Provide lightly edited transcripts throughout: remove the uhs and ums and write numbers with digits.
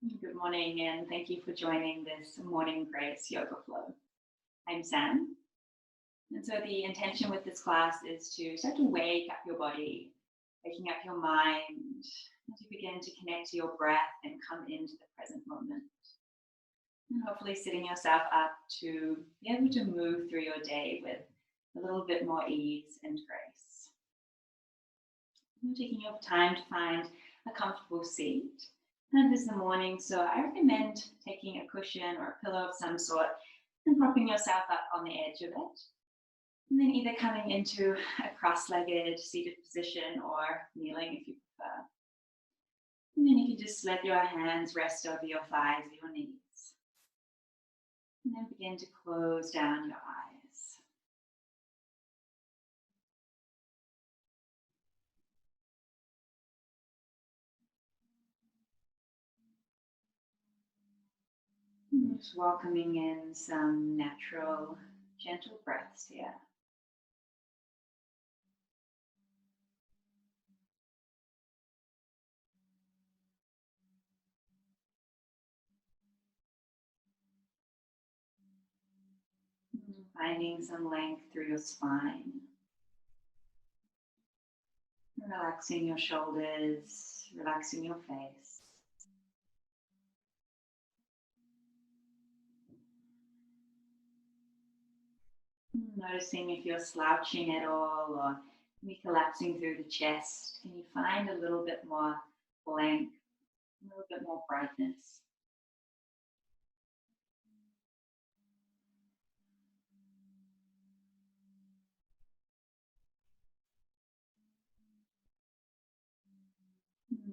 Good morning, and thank you for joining this morning grace yoga flow. I'm Sam, and so the intention with this class is to start to wake up your body, waking up your mind, as you begin to connect to your breath and come into the present moment. And hopefully setting yourself up to be able to move through your day with a little bit more ease and grace. You're taking your time to find a comfortable seat. And this is the morning, so I recommend taking a cushion or a pillow of some sort and propping yourself up on the edge of it. And then either coming into a cross-legged seated position or kneeling if you prefer. And then you can just let your hands rest over your thighs or your knees. And then begin to close down your eyes. And just welcoming in some natural, gentle breaths here. Finding some length through your spine. Relaxing your shoulders, relaxing your face. Noticing if you're slouching at all or maybe collapsing through the chest. Can you find a little bit more length, a little bit more brightness?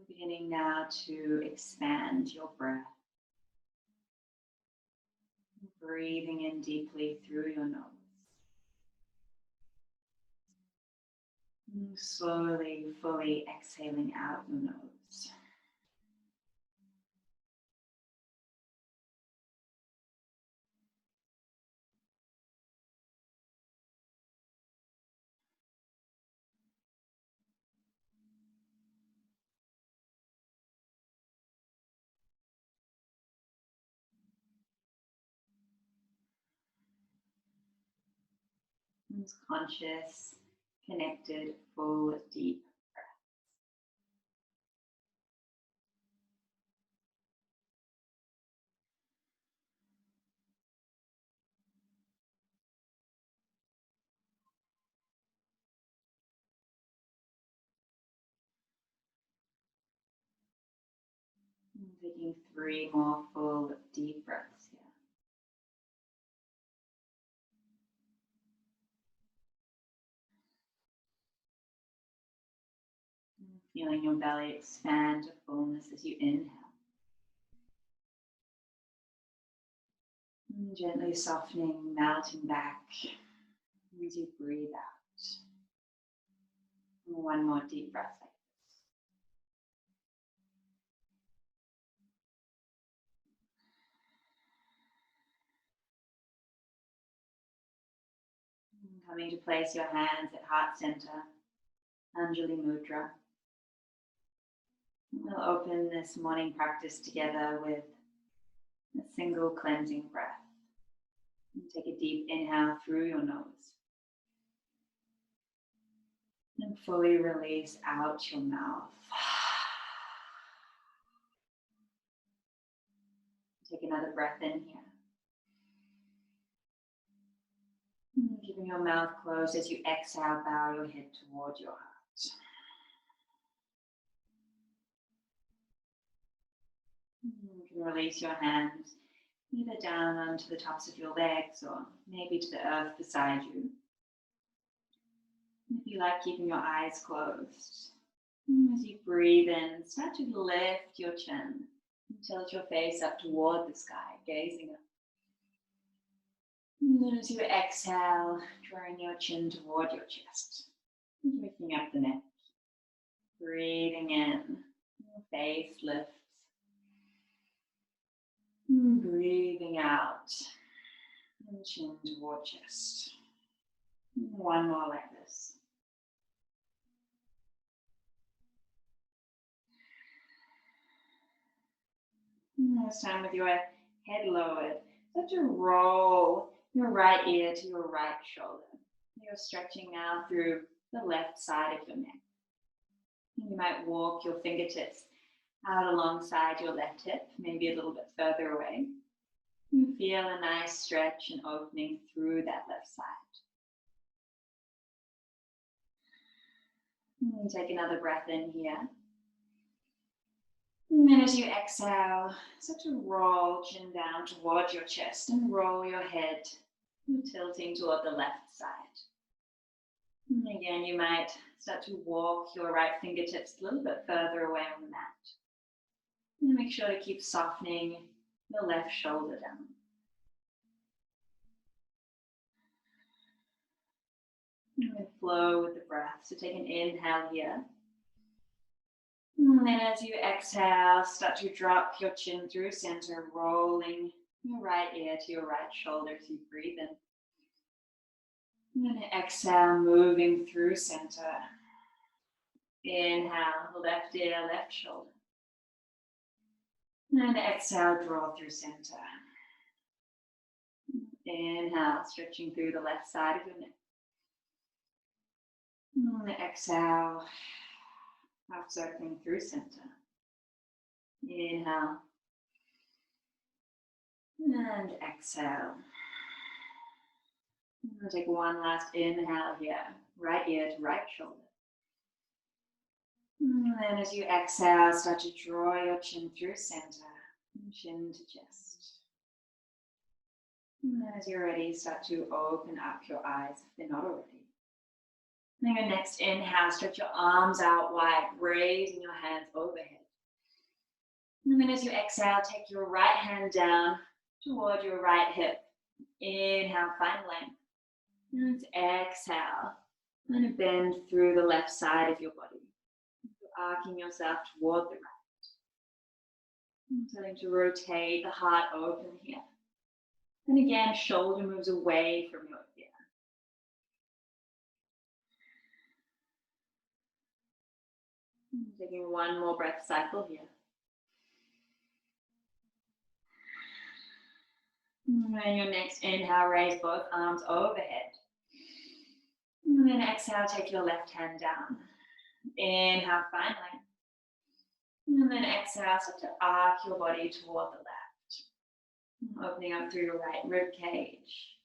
Beginning now to expand your breath. Breathing in deeply through your nose. Slowly, fully exhaling out your nose. Conscious, connected, full, deep breath. Taking 3 more full, deep breaths here. Feeling your belly expand to fullness as you inhale. And gently softening, melting back as you breathe out. And 1 more deep breath like this. And coming to place your hands at heart center, Anjali Mudra. We'll open this morning practice together with a single cleansing breath. And take a deep inhale through your nose. And fully release out your mouth. Take another breath in here. Keeping your mouth closed as you exhale, bow your head toward your heart. You can release your hands either down onto the tops of your legs or maybe to the earth beside you. If you like, keeping your eyes closed. As you breathe in, start to lift your chin and tilt your face up toward the sky, gazing up. And then as you exhale, drawing your chin toward your chest, waking up the neck. Breathing in, your face lifts. Breathing out, and chin toward chest. 1 more like this. This time with your head lowered. Start to roll your right ear to your right shoulder. You're stretching now through the left side of your neck. You might walk your fingertips out alongside your left hip, maybe a little bit further away. You feel a nice stretch and opening through that left side. And take another breath in here. And then as you exhale, start to roll chin down towards your chest and roll your head, tilting toward the left side. And again, you might start to walk your right fingertips a little bit further away on the mat. And make sure to keep softening the left shoulder down. And flow with the breath. So take an inhale here. And then as you exhale, start to drop your chin through center, rolling your right ear to your right shoulder as you breathe in. And then exhale, moving through center. Inhale, left ear, left shoulder. And exhale, draw through center. Inhale, stretching through the left side of your neck. And exhale, half circling through center. Inhale. And exhale. And take one last inhale here. Right ear to right shoulder. And then as you exhale, start to draw your chin through center. Chin to chest. And then as you're ready, start to open up your eyes if they're not already. And your next inhale, stretch your arms out wide, raising your hands overhead. And then as you exhale, take your right hand down toward your right hip. Inhale, find length. And exhale, and bend through the left side of your body. You're arcing yourself toward the right. And starting to rotate the heart open here. And again, shoulder moves away from your ear. Taking one more breath cycle here. And then your next inhale, raise both arms overhead. And then exhale, take your left hand down. Inhale, find length. And then exhale, start to arc your body toward the left. Opening up through your right rib cage.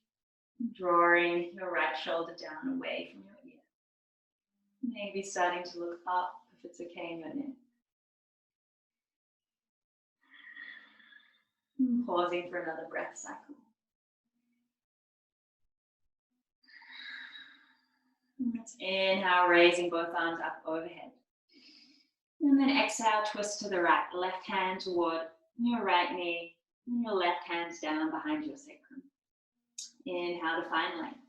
Drawing your right shoulder down away from your ear. Maybe starting to look up if it's okay in your neck. And pausing for another breath cycle. Let's inhale, raising both arms up overhead. And then exhale, twist to the right. Left hand toward your right knee. And your left hand's down behind your sacrum. Inhale to find length.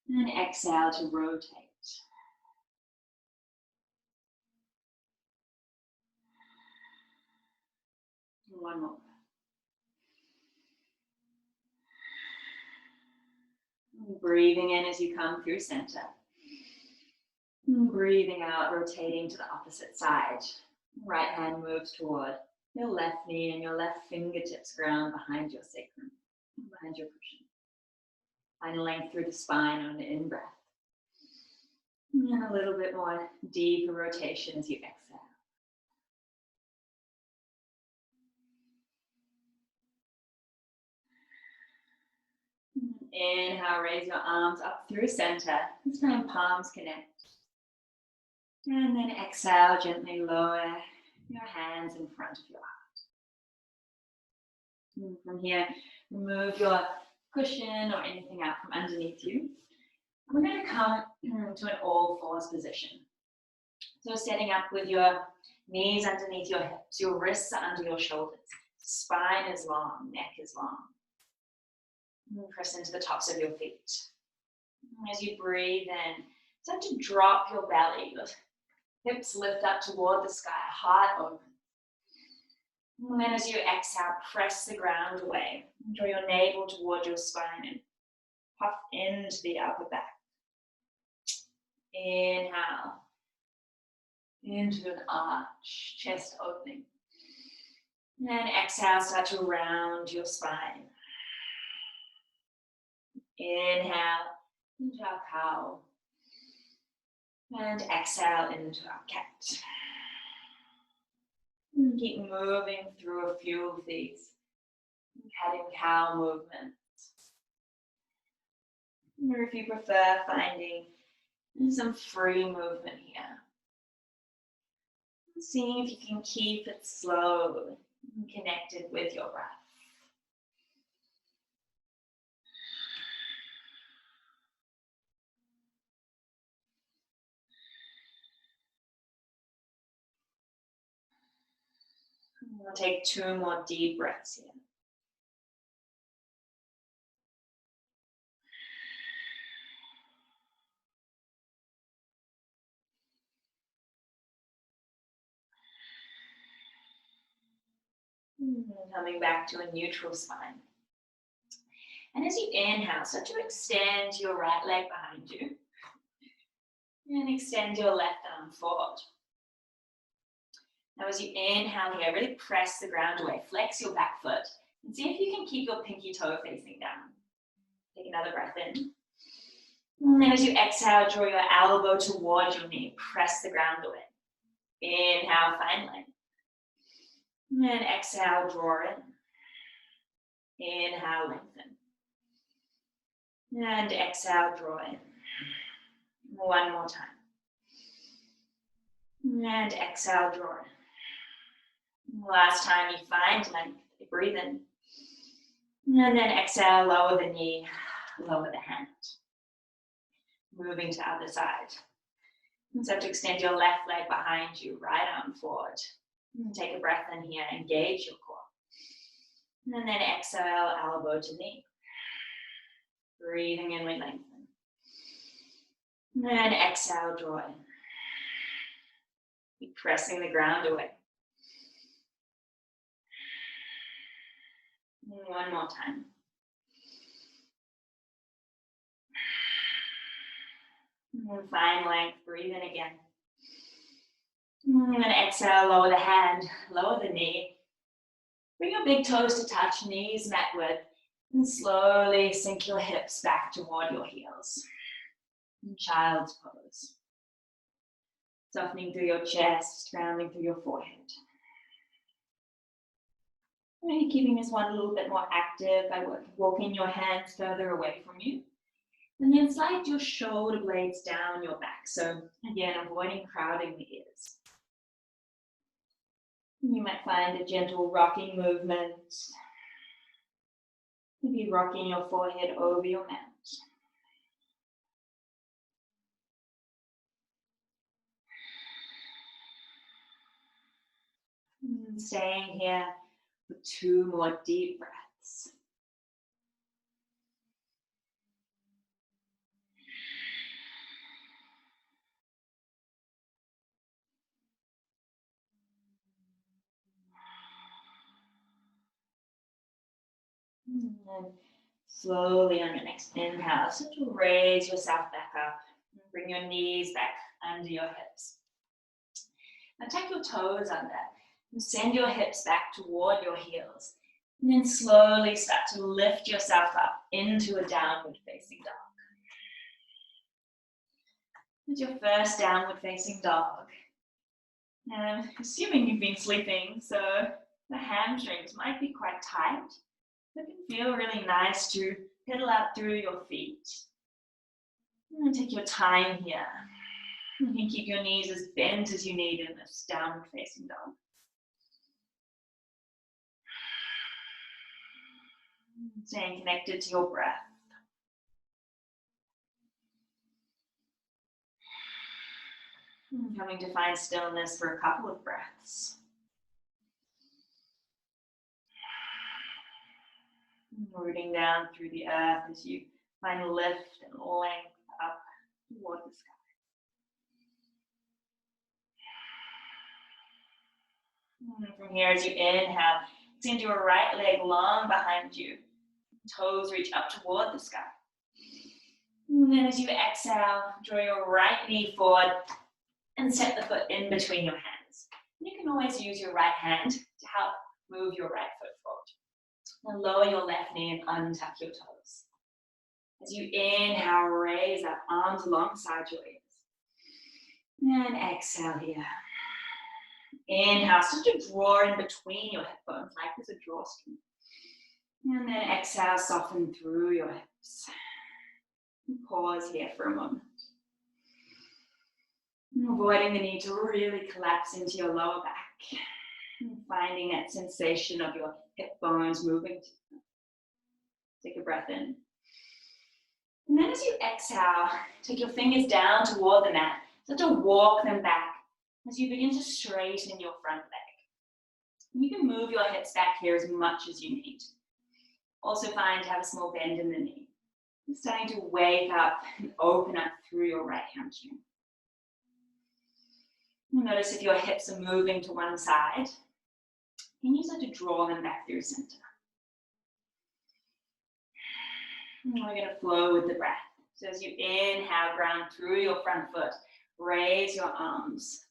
And exhale to rotate. One more. Breathing in as you come through center. Breathing out, rotating to the opposite side. Right hand moves toward your left knee and your left fingertips ground behind your sacrum, behind your cushion. Find length through the spine on the in-breath. And a little bit more deeper rotation as you exhale. Inhale, raise your arms up through center. This time palms connect. And then exhale, gently lower your hands in front of your heart. And from here, remove your cushion or anything out from underneath you. We're going to come to an all fours position. So setting up with your knees underneath your hips, your wrists are under your shoulders. Spine is long, neck is long. And press into the tops of your feet. And as you breathe in, start to drop your belly. Your hips lift up toward the sky, heart open. And then as you exhale, press the ground away. Draw your navel toward your spine and puff into the upper back. Inhale. Into an arch, chest opening. And exhale, start to round your spine. Inhale into our cow. And exhale into our cat. And keep moving through a few of these cat and cow movements. Or if you prefer, finding some free movement here. Seeing if you can keep it slow and connected with your breath. We'll take 2 more deep breaths here. And coming back to a neutral spine. And as you inhale, start to extend your right leg behind you. And extend your left arm forward. Now as you inhale here, really press the ground away. Flex your back foot. And see if you can keep your pinky toe facing down. Take another breath in. And then as you exhale, draw your elbow towards your knee. Press the ground away. Inhale, find length. And then exhale, draw in. Inhale, lengthen. And exhale, draw in. One more time. And exhale, draw in. Last time you find length, breathe in. And then exhale, lower the knee, lower the hand. Moving to other side. And so to extend your left leg behind you, right arm forward. And take a breath in here, engage your core. And then exhale, elbow to knee. Breathing in, we lengthen. And exhale, draw in. Keep pressing the ground away. And one more time. And find length, breathe in again. And then exhale, lower the hand, lower the knee. Bring your big toes to touch, knees mat width. And slowly sink your hips back toward your heels. In child's pose. Softening through your chest, grounding through your forehead. Maybe keeping this one a little bit more active by walking your hands further away from you. And then slide your shoulder blades down your back. So again, avoiding crowding the ears. You might find a gentle rocking movement. Maybe rocking your forehead over your mat. And staying here for 2 more deep breaths. And then slowly on your next inhale, start to raise yourself back up. Bring your knees back under your hips. Now tuck your toes under and send your hips back toward your heels. And then slowly start to lift yourself up into a downward facing dog. It's your first downward facing dog. And assuming you've been sleeping, so the hamstrings might be quite tight. It can feel really nice to pedal out through your feet. And take your time here. You can keep your knees as bent as you need in this downward facing dog. Staying connected to your breath. And coming to find stillness for a couple of breaths. Rooting down through the earth as you find lift and length up toward the sky. And from here, as you inhale, extend your right leg long behind you. Toes reach up toward the sky. And then as you exhale, draw your right knee forward and set the foot in between your hands. You can always use your right hand to help move move your right foot forward. Now lower your left knee and untuck your toes. As you inhale, raise up, arms alongside your ears. And exhale here. Inhale, start to draw in between your hip bones like there's a drawstring. And then exhale, soften through your hips. Pause here for a moment. Avoiding the need to really collapse into your lower back. Finding that sensation of your hip bones moving. Take a breath in. And then as you exhale, take your fingers down toward the mat. Start to walk them back as you begin to straighten your front leg. You can move your hips back here as much as you need. Also find to have a small bend in the knee. You're starting to wake up and open up through your right hamstring. Notice if your hips are moving to one side, and you start to draw them back through center. And we're going to flow with the breath. So as you inhale, ground through your front foot, raise your arms.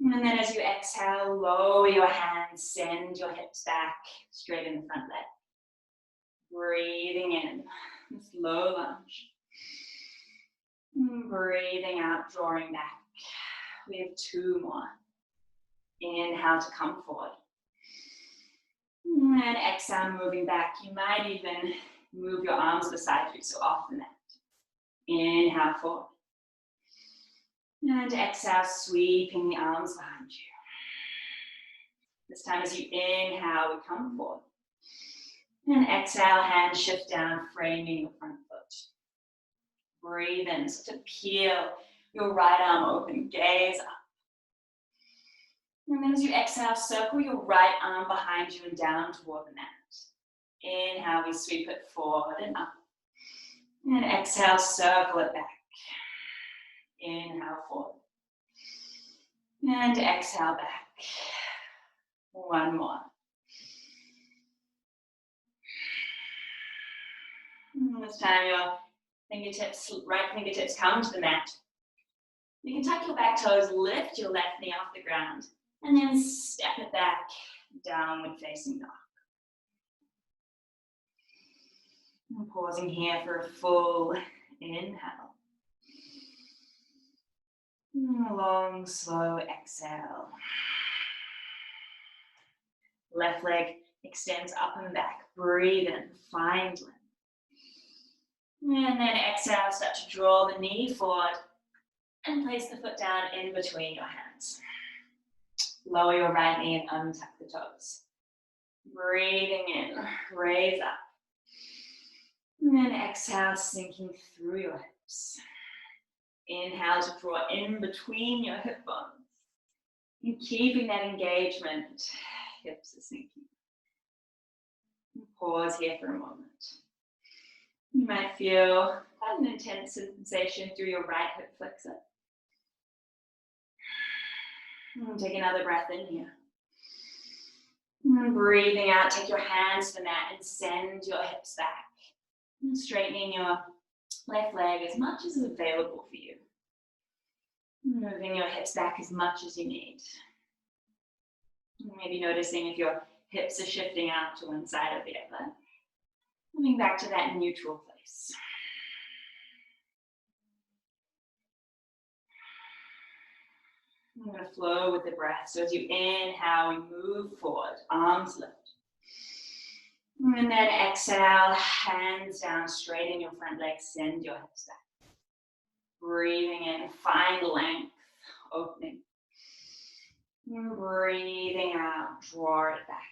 And then as you exhale, lower your hands, send your hips back, straighten the front leg. Breathing in, slow lunge. Breathing out, drawing back. We have 2 more. Inhale to come forward. And exhale, moving back. You might even move your arms beside you, so off the mat. Inhale, forward. And exhale, sweeping the arms behind you. This time as you inhale, we come forward. And exhale, hands shift down, framing your front foot. Breathe in, so to peel your right arm open, gaze up. And then as you exhale, circle your right arm behind you and down toward the mat. Inhale, we sweep it forward and up. And exhale, circle it back. Inhale, forward. And exhale, back. 1 more. And this time your fingertips, right fingertips come to the mat. You can tuck your back toes, lift your left knee off the ground, and then step it back, downward facing dog. And pausing here for a full inhale. Long, slow exhale. Left leg extends up and back. Breathe in, find length. And then exhale, start to draw the knee forward and place the foot down in between your hands. Lower your right knee and untuck the toes. Breathing in, raise up. And then exhale, sinking through your hips. Inhale to draw in between your hip bones. And keeping that engagement, hips are sinking. Pause here for a moment. You might feel quite an intense sensation through your right hip flexor. And take another breath in here. And breathing out, take your hands to the mat and send your hips back. And straightening your left leg as much as is available for you. Moving your hips back as much as you need. Maybe noticing if your hips are shifting out to one side or the other. Coming back to that neutral place. I'm going to flow with the breath. So as you inhale, we move forward, arms lift. And then exhale, hands down, straighten your front leg, send your hips back. Breathing in, find length, opening. And breathing out, draw it back.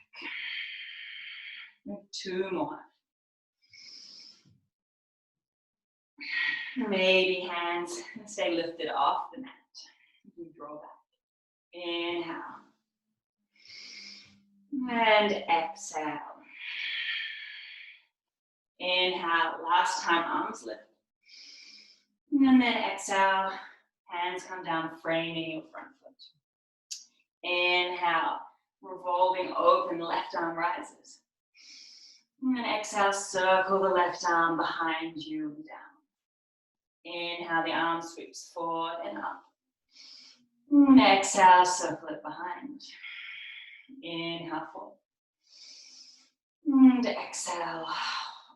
2 more. Maybe hands stay lifted off the mat. You draw back. Inhale. And exhale. Inhale, last time, arms lift. And then exhale, hands come down, framing your front foot. Inhale, revolving open, left arm rises. And then exhale, circle the left arm behind you and down. Inhale, the arm sweeps forward and up. And exhale, circle it behind. Inhale, fold. And exhale,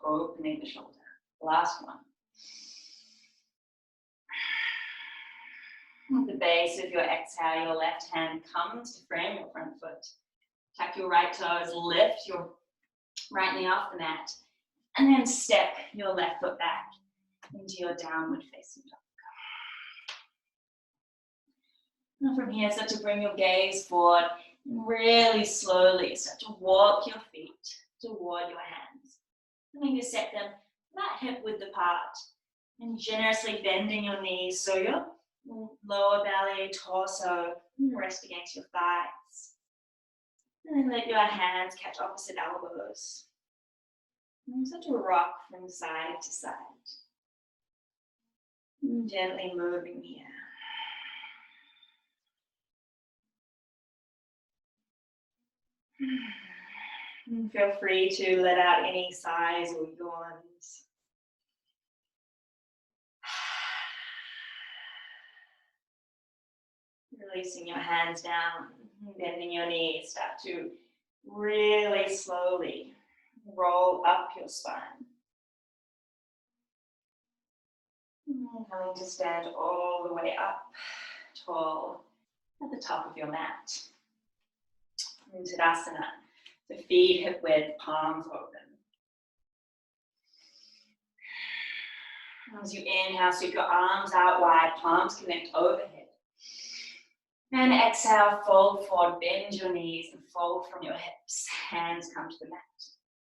opening the shoulder. Last one. At the base of your exhale, your left hand comes to frame your front foot. Tuck your right toes, lift your right knee off the mat, and then step your left foot back into your downward facing dog. And from here, start to bring your gaze forward. Really slowly start to walk your feet toward your hands. Coming to set them about hip width apart and generously bending your knees so your lower belly, torso rest against your thighs. And then let your hands catch opposite elbows. And start to rock from side to side. And gently moving here. And feel free to let out any sighs or yawns. Releasing your hands down, bending your knees, start to really slowly roll up your spine. Coming to stand all the way up, tall, at the top of your mat. In Tadasana, so feet hip width, palms open. As you inhale, sweep your arms out wide, palms connect overhead. And exhale, fold forward, bend your knees and fold from your hips. Hands come to the mat.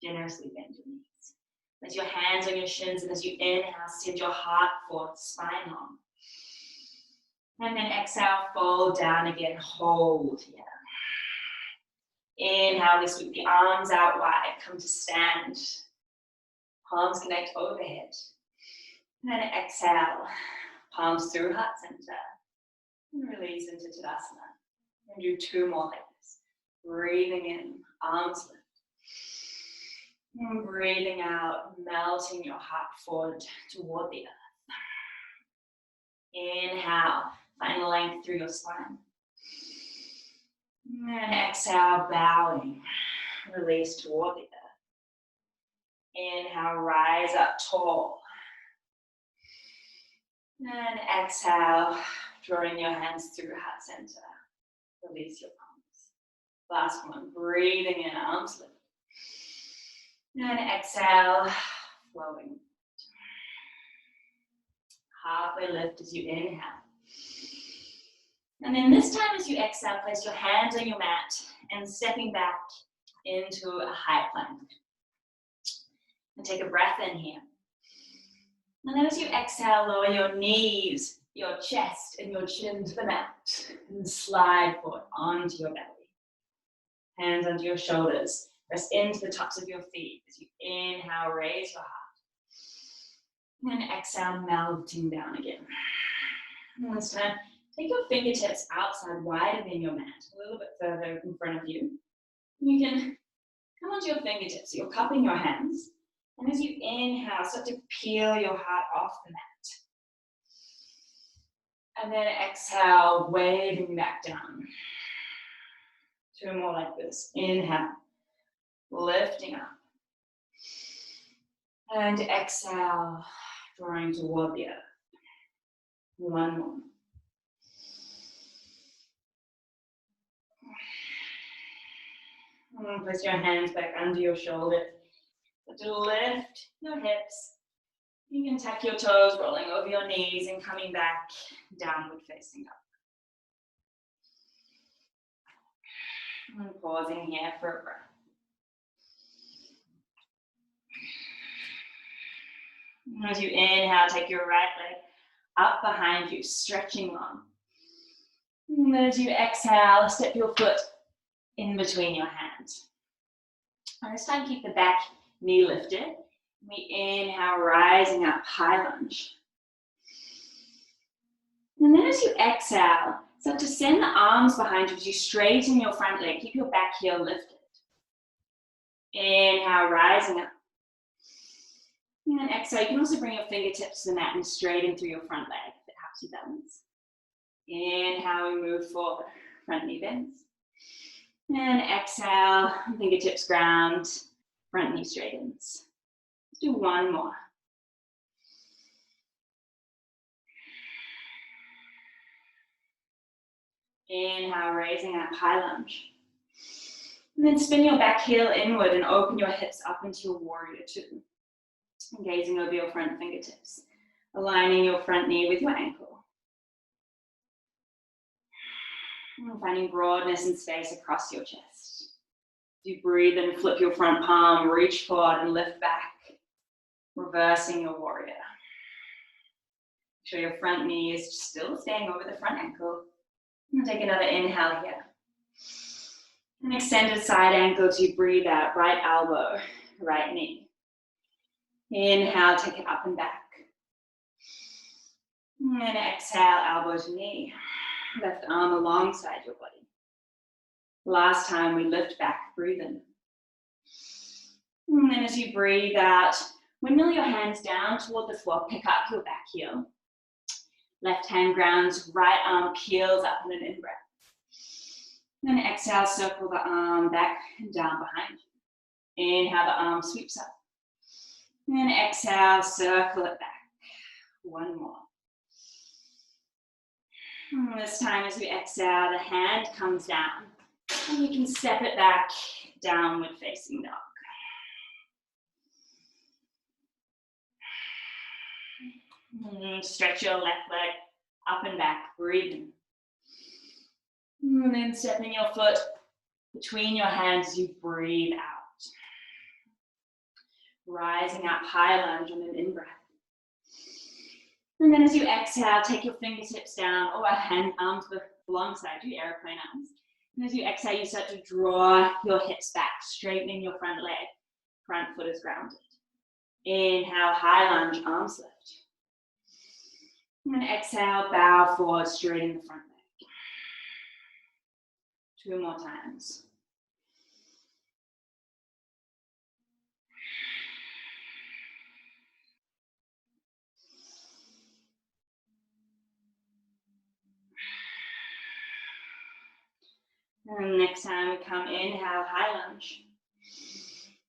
Generously bend your knees. Place your hands on your shins, and as you inhale, send your heart forward, spine long. And then exhale, fold down again, hold here. Inhale, we sweep the arms out wide, come to stand. Palms connect overhead. And then exhale, palms through heart center. And release into Tadasana. And do two more like this. Breathing in, arms lift. And breathing out, melting your heart forward toward the earth. Inhale, find length through your spine. And exhale, bowing. Release toward the earth. Inhale, rise up tall. And exhale, drawing your hands through heart center. Release your palms. Last one, breathing in, arms lift. And exhale, flowing. Halfway lift as you inhale. And then this time as you exhale, place your hands on your mat and stepping back into a high plank. And take a breath in here. And then as you exhale, lower your knees, your chest, and your chin to the mat. And slide forward onto your belly. Hands under your shoulders. Press into the tops of your feet. As you inhale, raise your heart. And exhale, melting down again. And this time, take your fingertips outside, wider than your mat, a little bit further in front of you. You can come onto your fingertips, so you're cupping your hands. And as you inhale, start to peel your heart off the mat. And then exhale, waving back down. Two more like this. Inhale, lifting up. And exhale, drawing toward the earth. One more. And place your hands back under your shoulders. To lift your hips. You can tuck your toes, rolling over your knees and coming back, downward facing up. And pausing here for a breath. And as you inhale, take your right leg up behind you, stretching long. And as you exhale, step your foot in between your hands. And this time, keep the back knee lifted. We inhale, rising up, high lunge. And then as you exhale, start to send the arms behind you as you straighten your front leg. Keep your back heel lifted. Inhale, rising up. And then exhale, you can also bring your fingertips to the mat and straighten through your front leg if it helps you balance. Inhale, we move forward, front knee bends. And exhale, fingertips ground, front knee straightens. Let's do one more. Inhale, raising up, high lunge. And then spin your back heel inward and open your hips up into your warrior two. And gazing over your front fingertips, aligning your front knee with your ankle. And finding broadness and space across your chest. As you breathe and flip your front palm, reach forward and lift back, reversing your warrior. Make sure your front knee is still staying over the front ankle. And take another inhale here. An extended side ankle as you breathe out, right elbow, right knee. Inhale, take it up and back. And exhale, elbow to knee. Left arm alongside your body. Last time we lift back, breathe in. And then as you breathe out, windmill your hands down toward the floor, pick up your back heel. Left hand grounds, right arm peels up in an in-breath. Then exhale, circle the arm back and down behind you. Inhale, the arm sweeps up. And exhale, circle it back. One more. And this time as we exhale, the hand comes down. And you can step it back, downward facing dog. And stretch your left leg up and back, breathing. And then stepping your foot between your hands as you breathe out. Rising up, high lunge on an in-breath. And then as you exhale, take your fingertips down or arms alongside you, airplane arms. And as you exhale, you start to draw your hips back, straightening your front leg. Front foot is grounded. Inhale, high lunge, arms lift. And then exhale, bow forward, straighten the front leg. 2 more times. And next time we come, inhale, high lunge.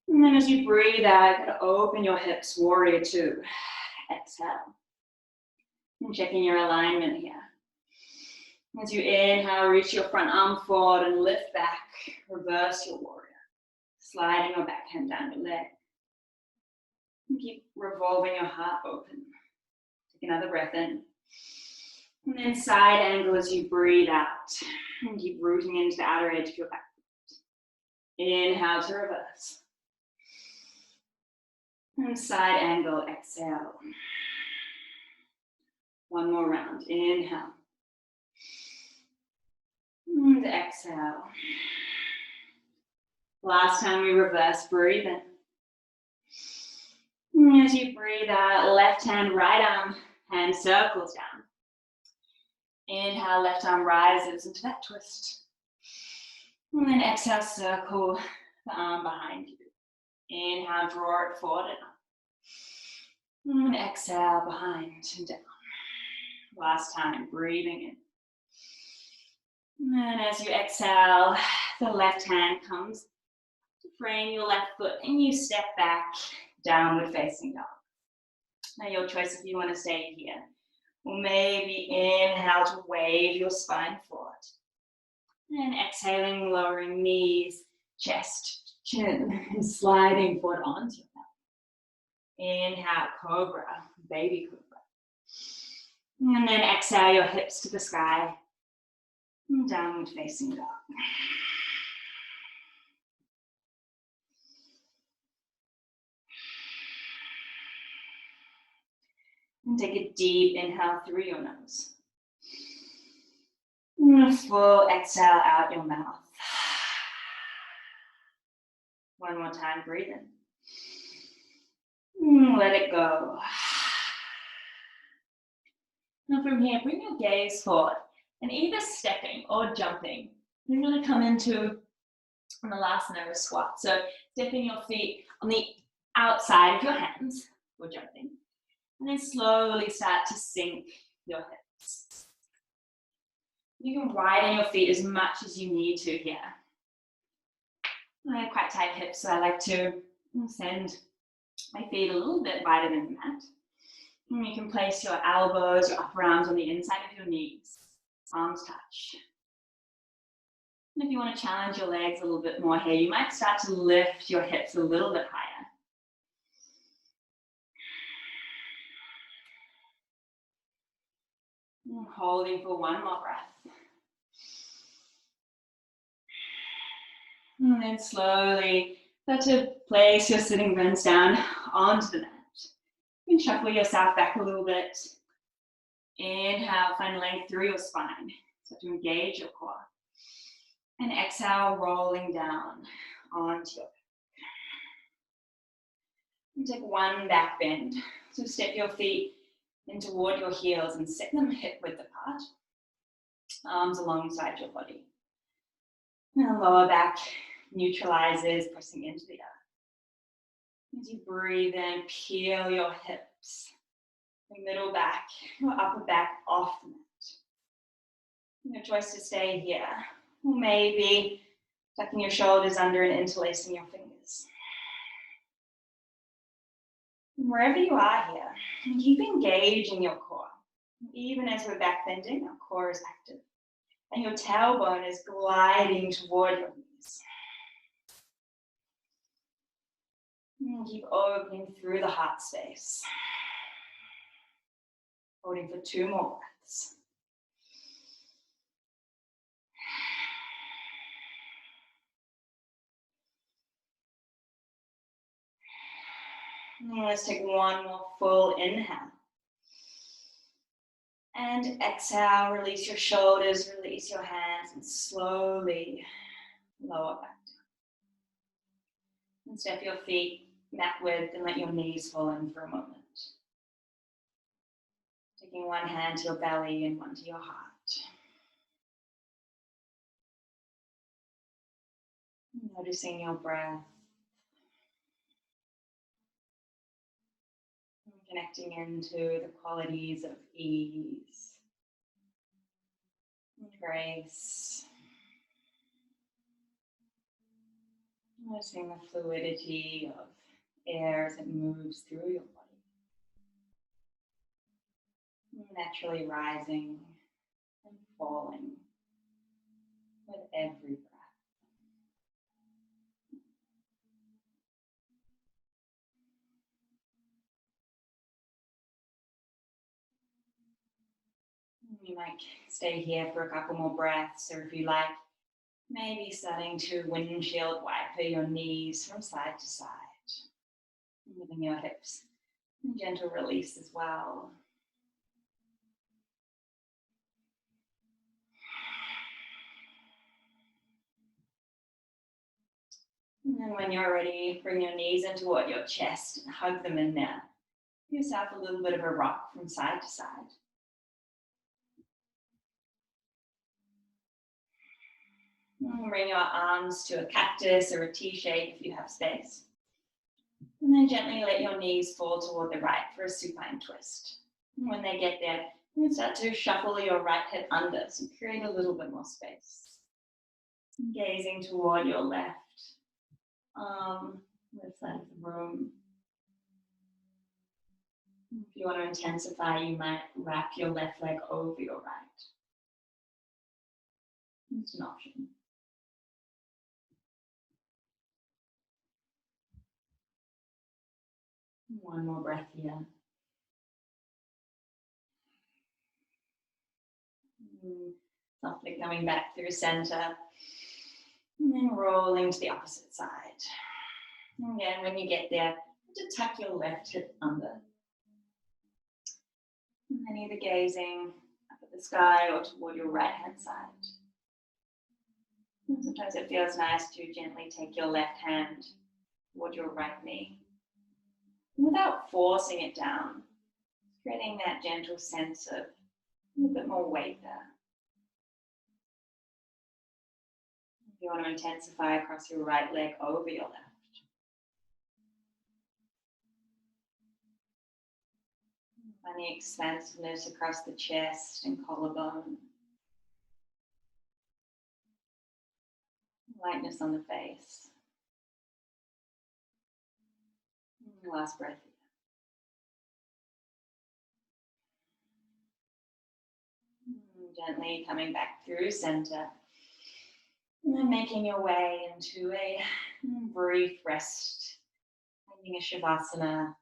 And then as you breathe out, you can open your hips, warrior two. Exhale. And checking your alignment here. As you inhale, reach your front arm forward and lift back. Reverse your warrior. Sliding your backhand down your leg. And keep revolving your heart open. Take another breath in. And then side angle as you breathe out. And keep rooting into the outer edge of your back foot. Inhale to reverse. And side angle, exhale. One more round. Inhale. And exhale. Last time we reverse, breathe in. And as you breathe out, left hand, right arm, hand circles down. Inhale, left arm rises into that twist. And then exhale, circle the arm behind you. Inhale, draw it forward and up. And exhale, behind and down. Last time, breathing in. And as you exhale, the left hand comes to frame your left foot and you step back, downward facing dog. Now your choice if you want to stay here. Or maybe inhale to wave your spine forward. And exhaling, lowering knees, chest, chin, and sliding forward onto your belly. Inhale, cobra, baby cobra. And then exhale your hips to the sky. And downward facing dog. And take a deep inhale through your nose. And a full exhale out your mouth. One more time, breathe in. And let it go. Now from here, bring your gaze forward. And either stepping or jumping, you really come into Malasana or squat. So stepping your feet on the outside of your hands, or jumping. And then slowly start to sink your hips. You can widen your feet as much as you need to here. I have quite tight hips, so I like to send my feet a little bit wider than the mat. And you can place your elbows, your upper arms on the inside of your knees. Arms touch. And if you want to challenge your legs a little bit more here, you might start to lift your hips a little bit higher. And holding for one more breath. And then slowly start to place your sitting bones down onto the mat. You can shuffle yourself back a little bit. Inhale, find length through your spine. Start to engage your core. And exhale, rolling down onto your back. And take one back bend. So step your feet in toward your heels and set them hip width apart. Arms alongside your body. And lower back neutralizes, pressing into the earth. As you breathe in, peel your hips, your middle back, your upper back off the mat. Your choice to stay here, or maybe tucking your shoulders under and interlacing your fingers. And wherever you are here, keep engaging your core. Even as we're back bending, our core is active. And your tailbone is gliding toward your knees. And keep opening through the heart space. Holding for 2 more breaths. And let's take one more full inhale. And exhale, release your shoulders, release your hands, and slowly lower back down. And step your feet mat width and let your knees fall in for a moment. Taking one hand to your belly and one to your heart. Noticing your breath. Connecting into the qualities of ease and grace. Noticing the fluidity of air as it moves through your body. Naturally rising and falling with every breath. You might stay here for a couple more breaths, or if you like, maybe starting to windshield wiper your knees from side to side, giving your hips a gentle release as well. And then when you're ready, bring your knees in toward your chest and hug them in there. Give yourself a little bit of a rock from side to side. And bring your arms to a cactus or a T shape if you have space. And then gently let your knees fall toward the right for a supine twist. And when they get there, you can start to shuffle your right hip under, so create a little bit more space. Gazing toward your left left side of the room. If you want to intensify, you might wrap your left leg over your right. It's an option. One more breath here. Softly coming back through center. And then rolling to the opposite side. And again, when you get there, just tuck your left hip under. And then either gazing up at the sky or toward your right hand side. And sometimes it feels nice to gently take your left hand toward your right knee. Without forcing it down, creating that gentle sense of a little bit more weight there. If you want to intensify across your right leg over your left. Find the expansiveness across the chest and collarbone. Lightness on the face. Last breath. Gently coming back through center. And then making your way into a brief rest, finding a shavasana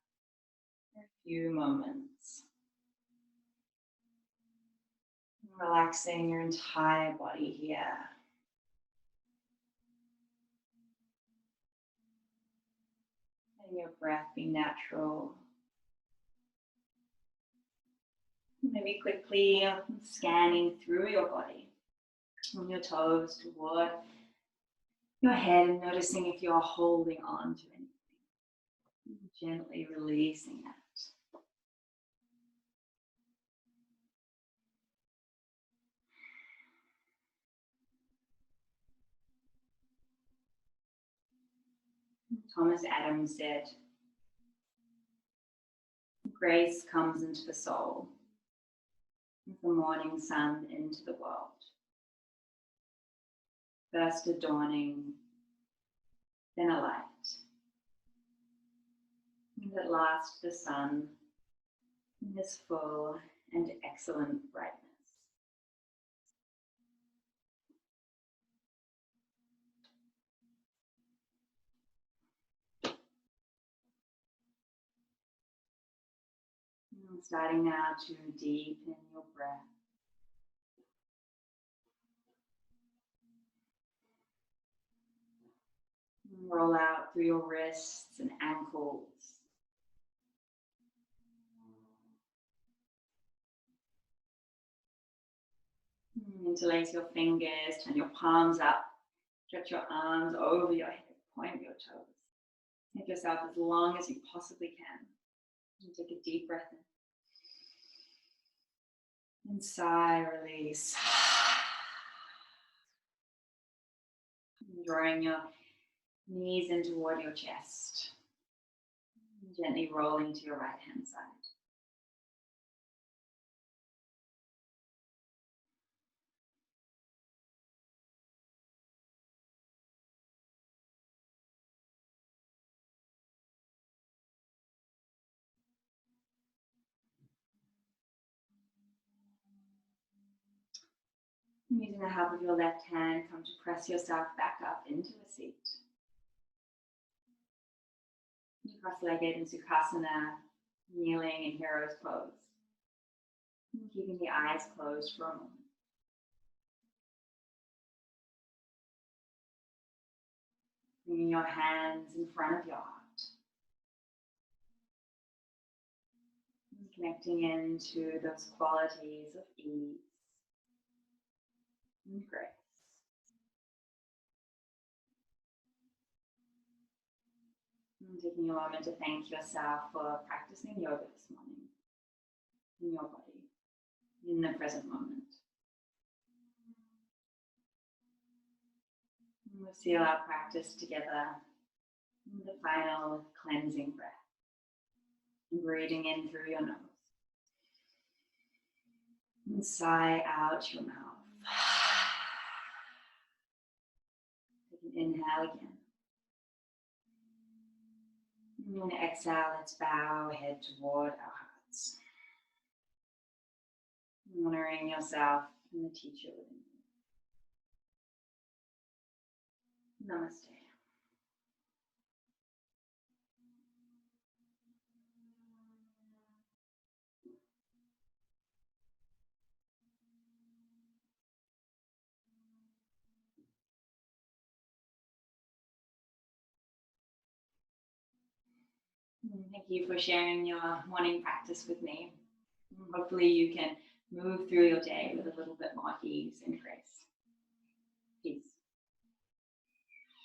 for a few moments. Relaxing your entire body here. Letting your breath be natural. Maybe quickly scanning through your body, from your toes toward your head, and noticing if you're holding on to anything. Gently releasing that. Thomas Adams said, "Grace comes into the soul, with the morning sun into the world. First a dawning, then a light, and at last the sun in his full and excellent brightness." And starting now to deepen your breath. Roll out through your wrists and ankles. Interlace your fingers, turn your palms up, stretch your arms over your head, point your toes. Make yourself as long as you possibly can. And take a deep breath in. And sigh, release. Drawing your knees in toward your chest. Gently rolling to your right hand side. Using the help of your left hand, come to press yourself back up into a seat. Cross-legged in Sukhasana, kneeling in Hero's Pose. And keeping the eyes closed for a moment. Bringing your hands in front of your heart. And connecting into those qualities of ease and grace. And taking a moment to thank yourself for practicing yoga this morning in your body, in the present moment. And we'll seal our practice together in the final cleansing breath. And breathing in through your nose. And sigh out your mouth. Take an inhale again. And when exhale, let's bow our head toward our hearts. Honoring yourself and the teacher within you. Namaste. Thank you for sharing your morning practice with me. Hopefully you can move through your day with a little bit more ease and grace.